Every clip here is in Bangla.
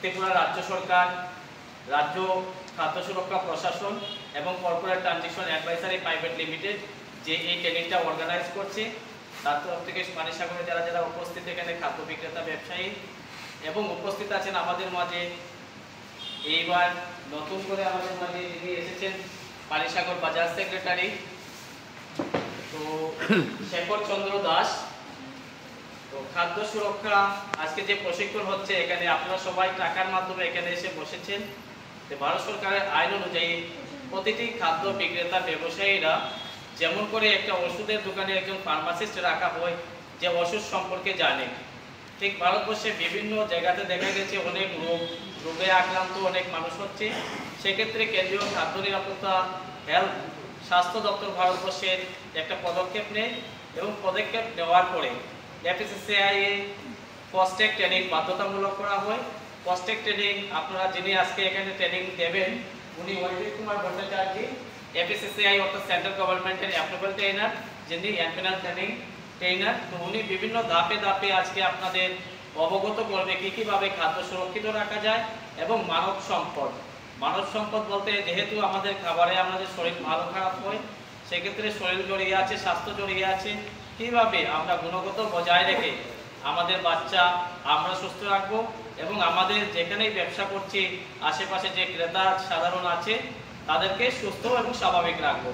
ত্রিপুরা রাজ্য সরকার, রাজ্য খাদ্য সুরক্ষা প্রশাসন এবং corporate transition advisory private limited যে এই ট্রেনিংটা অর্গানাইজ করছে, তার তরফ থেকে পানিসাগরে যারা যারা উপস্থিত এখানে খাদ্য বিক্রেতা ব্যবসায়ী এবং উপস্থিত আছেন আমাদের মাঝে এইবার নতুন করে আমাদের মাঝে যিনি এসেছেন পানিসাগর বাজার সেক্রেটারি তো শেখর চন্দ্র দাস। তো খাদ্য সুরক্ষা আজকে যে প্রশিক্ষণ হচ্ছে এখানে আপনারা সবাই টাকার মাধ্যমে এখানে এসে বসেছেন। ভারত সরকারের আইন অনুযায়ী প্রতিটি খাদ্য বিক্রেতা ব্যবসায়ীরা যেমন করে একটা ওষুধের দোকানে একজন ফার্মাসিস্ট রাখা হয় যে ওষুধ সম্পর্কে জানে, ঠিক ভারতবর্ষে বিভিন্ন জায়গাতে দেখা গেছে অনেক রোগে আক্রান্ত অনেক মানুষ হচ্ছে। সেক্ষেত্রে কেন্দ্রীয় খাদ্য নিরাপত্তা হেলথ স্বাস্থ্য দপ্তর ভারতবর্ষের একটা পদক্ষেপ নেয় এবং পদক্ষেপ নেওয়ার পরে FSSAI ফাস্ট্যাগ ট্রেনিং বাধ্যতামূলক করা হয়। ফাস্ট্যাগ ট্রেনিং আপনারা যিনি আজকে এখানে ট্রেনিং দেবেন উনি অজিত কুমার ভট্টাচার্য, FSSAI অর্থাৎ সেন্ট্রাল গভর্নমেন্টের অ্যাপ্রুভাল ট্রেনার, যিনি অ্যাম্পেনাল ট্রেনিং ট্রেনার। তো উনি বিভিন্ন ধাপে ধাপে আজকে আপনাদের অবগত করবে কীভাবে খাদ্য সুরক্ষিত রাখা যায় এবং মানব সম্পদ বলতে যেহেতু আমাদের খাবারে আমাদের শরীর ভালো খারাপ হয়, সেক্ষেত্রে শরীর জড়িয়ে আছে, স্বাস্থ্য জড়িয়ে আছে, কীভাবে আমরা গুণগত বজায় রেখে আমাদের বাচ্চা আমরা সুস্থ রাখবো এবং আমাদের যেখানেই ব্যবসা করছি আশেপাশে যে ক্রেতা সাধারণ আছে তাদেরকে সুস্থ এবং স্বাভাবিক রাখবো।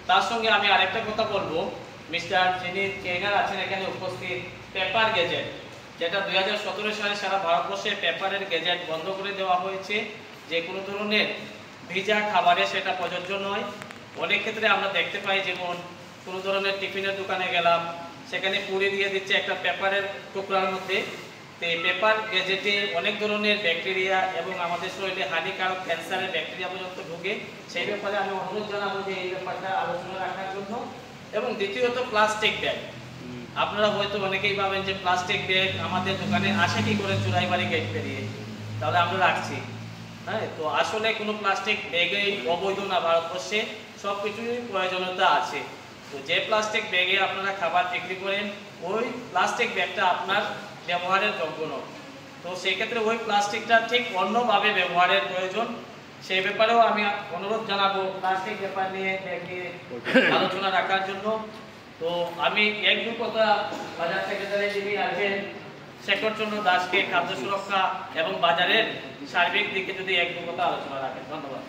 তার সঙ্গে আমি আরেকটা কথা বলবো, মিস্টার যিনি ট্রেনার আছেন এখানে উপস্থিত, পেপার গেজেট যেটা 2017 সালে সারা ভারতবর্ষে পেপারের গেজেট বন্ধ করে দেওয়া হয়েছে। যে কোনো ধরনের ভিজা খাবারে সেটা প্রযোজ্য নয়। অনেক ক্ষেত্রে আমরা দেখতে পাই যেমন কোনো ধরনের টিফিনের দোকানে গেলাম, সেখানে পুরি দিয়ে দিচ্ছে একটা পেপারের টুকরার মধ্যে। তো এই পেপার গেজেটে অনেক ধরনের ব্যাকটেরিয়া এবং আমাদের শরীরে হানিকারক ক্যান্সারের ব্যাকটেরিয়া পর্যন্ত ঢুকে। সেই ব্যাপারে আমি অনুরোধ জানাবো যে এই ব্যাপারটা আলোচনা রাখার জন্য। এবং দ্বিতীয়ত প্লাস্টিক ব্যাগ, আপনারা হয়তো অনেকেই ভাবেন যে প্লাস্টিক ব্যাগ আমাদের দোকানে আসে কি করে চুরাইবাড়ি গেট পেরিয়ে, তাহলে আমরা রাখছি। হ্যাঁ, তো আসলে কোনো প্লাস্টিক ব্যাগেই অবৈধ না, ভারতবর্ষে সব কিছুরই প্রয়োজনীয়তা আছে। তো যে প্লাস্টিক ব্যাগে আপনারা খাবার বিক্রি করেন ওই প্লাস্টিক ব্যাগটা আপনার ব্যবহারের যোগ্য নয়। তো সেক্ষেত্রে ওই প্লাস্টিকটা ঠিক অন্যভাবে ব্যবহারের প্রয়োজন। সেই ব্যাপারেও আমি অনুরোধ জানাবো প্লাস্টিক ব্যাপার নিয়ে আলোচনা রাখার জন্য। তো আমি এক দু কথা বাজার সেক্রেটারি যিনি আছেন শেখর চন্দ্র দাসকে খাদ্য সুরক্ষা এবং বাজারের সার্বিক দিকে যদি এক দু কথা আলোচনা রাখেন। ধন্যবাদ।